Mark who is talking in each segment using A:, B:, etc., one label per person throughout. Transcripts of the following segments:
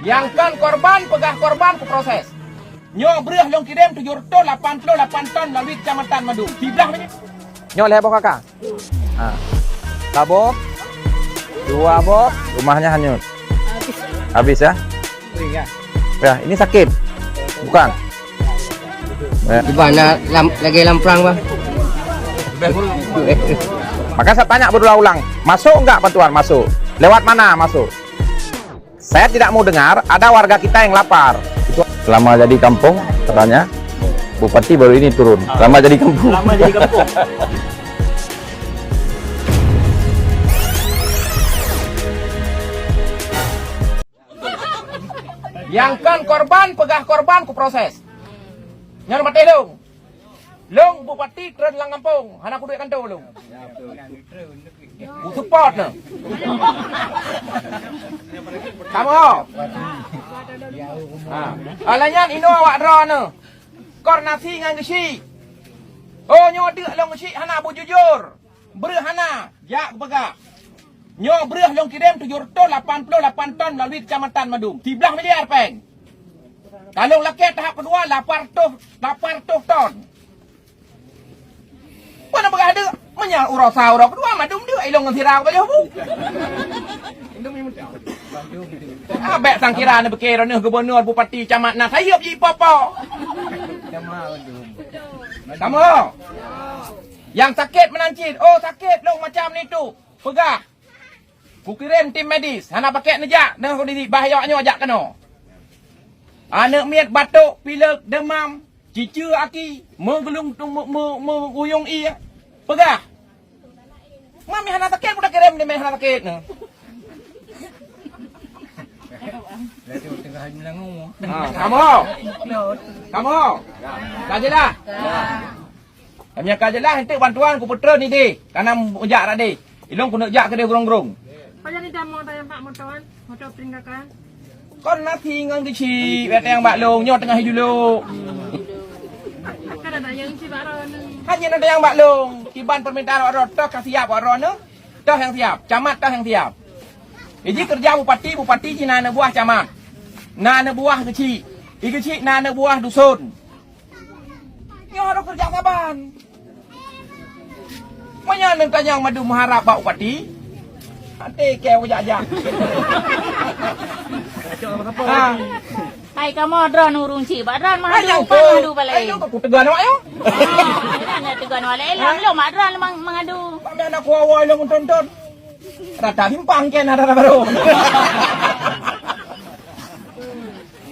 A: Yang kan korban, pegah korban ku proses. Nyo berih long kirim 788 ton melalui Kecamatan Madu. Tidah ni.
B: Nyo leh boh kakak. Sabo. 2 boh, rumahnya hanyut. Habis ya? Ya, ini sakit. Bukan. Ya.
C: Gimana lagi lamprang bang?
B: Maka saya tanya berulang-ulang, masuk enggak bantuan? Masuk. Lewat mana masuk? Saya tidak mau dengar ada warga kita yang lapar. Itu selama jadi kampung, katanya Bupati baru ini turun. Selama jadi kampung.
D: Selama jadi kampung.
A: Yang kan korban, pegah korban ku proses. Nyo mati long. Long Bupati keren lang kampung. Hana ku duit kantor long. Ku support na. Kamu. Alanyan ino awak dra na. Koordinasi ngan gesi. Oh nyo deuk long gesi hana bu jujur. Bereh hana, jak pegah. Nyo bereh long kirim 788 ton melalui Kecamatan Madum. 13 miliar peng. Kalau laki tahap kedua 800 ton. Mana pegah deuk menyal urasa ura kedua Madum deuk ilong ngan sirau ka bu. Abek sangkira na bekira na gubernur bupati camat na sayop ji popo. Kamu. Yang sakit menancit. Oh sakit long macam ni tu. Pegah. Ku kirim tim medis. Hana pakai nejak. Nah kondisi bahayanya ajak kena. Anak miat batuk, pilek, demam, cicu aki, menggelung menguyung ia. Pegah. Mami hana sakit ku dah kirim dia hana sakit nah. Kamu. Kajelah. Kami kajelah nanti bantuan ku putra ni deh. Kanam ujak rak deh. Ilong ku nak jak ke dia gerong-gerong.
E: Pada ni jamu tayang pak motor, motor tinggalkan.
A: Kon nasi ngang kecil, bet yang bak long, nyo tengah dulu.
E: Kan ada yang si baron.
A: Hanya ada yang bak long, tiban permintaan orang toh kasih siap orang no. Toh yang siap, camat toh yang siap. Jadi kerja bupati Cina na buah camat. Na buah kecil. Kecil na buah dusun. Nyo harus kerja kapan? Mana nak tanya Madu mengharap Pak Bupati? Nanti kau jajak.
F: Hai kamu drone urung ci, drone mengadu mengadu balai.
A: Ayo aku tegan awak yo.
F: Nak tegan balai lang lo mak drone mengadu.
A: Kami anak ku awal lo tonton. Rata himpang kian ada baru.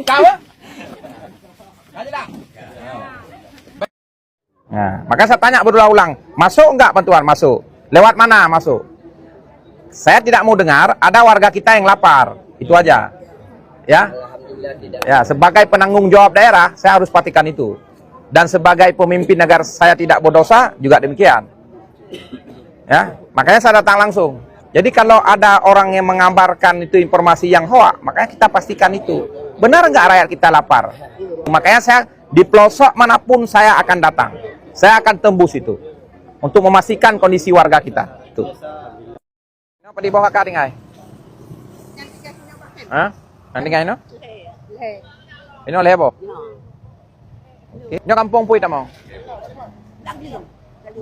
A: Kau? Aja dah.
B: Nah, maka saya tanya berulang-ulang, masuk enggak bantuan? Masuk. Lewat mana masuk? Saya tidak mau dengar ada warga kita yang lapar. Itu aja. Ya. Ya, sebagai penanggung jawab daerah, saya harus pastikan itu. Dan sebagai pemimpin negara saya tidak berdosa juga demikian. Ya, makanya saya datang langsung. Jadi kalau ada orang yang mengabarkan itu informasi yang hoak, makanya kita pastikan itu. Benar enggak rakyat kita lapar? Makanya saya di pelosok manapun saya akan datang. Saya akan tembus itu untuk memastikan kondisi warga kita. Itu. Apa di bawah kakak tinggal? Hah? Nanti ngai no? Ini oleh apa? Oke. Ini kampung pui tak mau?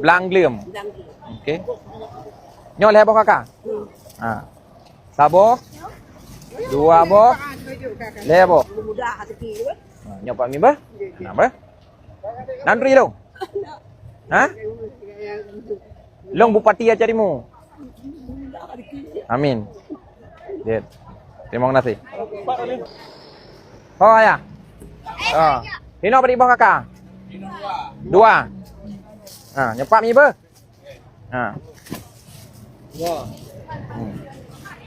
B: Blanglium. Oke. Ini oleh apa kakak? Ah. Sabo. 2 boh. Lebo. Nyopak mi ba? Kenapa? Nandri dong. Hah? Long bupati aja carimu. Amin. Lihat. Terima kasih. Oh ya. Oh. Ini apa di bawah kakak? 2. Ah, nyepak mi ba? Ah.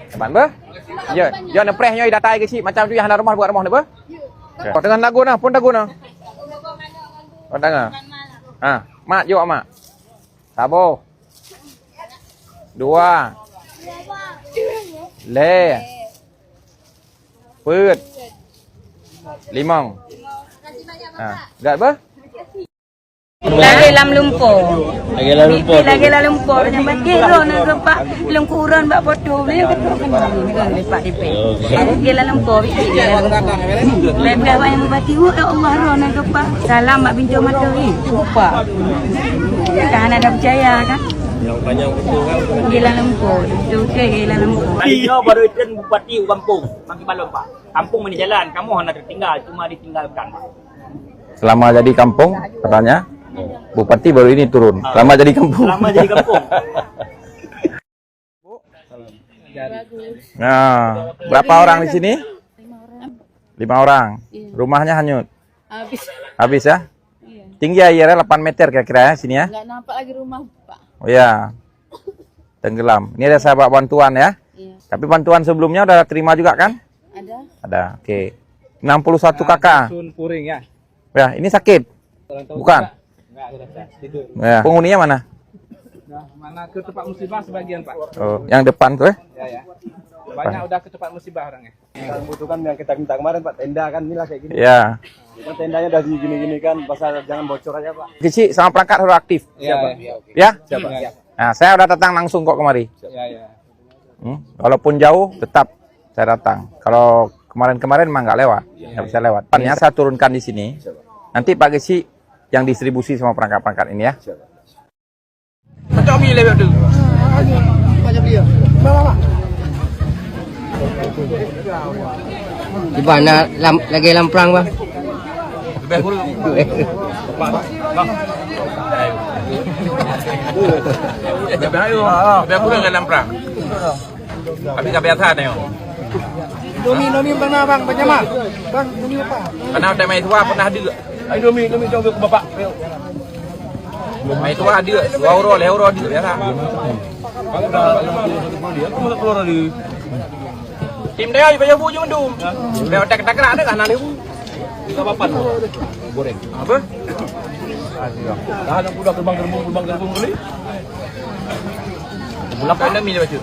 B: Teman ba? Ya, ya nepreh nyoi datai ke si macam tu yang ada rumah buat rumah ni ba? Kau tengah lagu nah, pun lagu nah. Kau tengah. Ah, mak jawab mak. Sabo. 2. Le. Put. Limong. Ah, enggak ba?
D: Lagi dalam lumpur. Lagi dalam lumpur. Jangan kira nak gempak lengkuran bak foto ni ketuk kembali ni kan lepak dipek. Lagi dalam lumpur. Lepas yang membati ya Allah roh nak gempak. Salam mak bintu mata ni. Lupa. Kan ada percaya kan?
G: Yang panjang betul kan.
D: Gila lumpur. Itu ke gila lumpur.
H: Tadinya baru itu bupati kampung, Mangki Balong Pak. Kampung ini jalan, kamu hendak tertinggal, cuma ditinggalkan.
B: Selama jadi kampung, katanya bupati baru ini turun. Selama jadi kampung.
H: Selama jadi kampung.
B: Nah, berapa orang di sini? 5 orang. Rumahnya hanyut. Habis ya? Tinggi airnya 8 meter kira-kira ya sini ya?
F: Enggak nampak lagi rumah, Pak.
B: Oh ya. Tenggelam. Ini ada sahabat bantuan ya?
F: Iya.
B: Tapi bantuan sebelumnya udah terima juga kan?
F: Ada.
B: Ada. Oke. 61 kakak.
G: Sun puring ya.
B: Ya, ini sakit. Bukan.
G: Enggak, udah tidur.
B: Ya. Penghuninya mana?
G: Nah, mana ke tempat musibah sebagian, Pak.
B: Oh, yang depan tuh ya?
G: Ya. Banyak udah ke tempat musibah orangnya. Yang butuhkan yang kita minta kemarin, Pak, tenda kan inilah kayak gini.
B: Ya.
G: Kita tendanya udah gini-gini kan, pasal jangan bocor aja, Pak.
B: Kecil sama perangkat harus aktif.
G: Siapa?
B: Ya?
G: Siapa?
B: Nah, saya udah datang langsung kok kemari.
G: Ya.
B: Walaupun jauh, tetap saya datang. Kalau kemarin-kemarin emang nggak lewat, nggak bisa lewat. Pannya saya turunkan di sini. Nanti Pak Gesi yang distribusi sama perangkat-perangkat ini ya.
A: Macam ni lewat tu.
C: Di mana lagi lamprang bang?
A: Lebih hulu. Lebih hulu dengan lamprang. Tapi tak biasa ni.
G: Nomi mana, Bang? Banyak mah. Bang, nomi apa?
A: Pernah ada mai tua pernah ada.
G: Ai nomi jom ke bapak.
A: Mai tua ada. 2 euro, 5 euro ada biasa.
G: Keluar di.
A: Tim dia bayar bu je mendum. Lewat tak-tak ada kan nanti bu.
G: Kita papan. Goreng.
A: Apa?
G: Dah nak budak gerbang beli.
A: Belakang ada mi dia baca.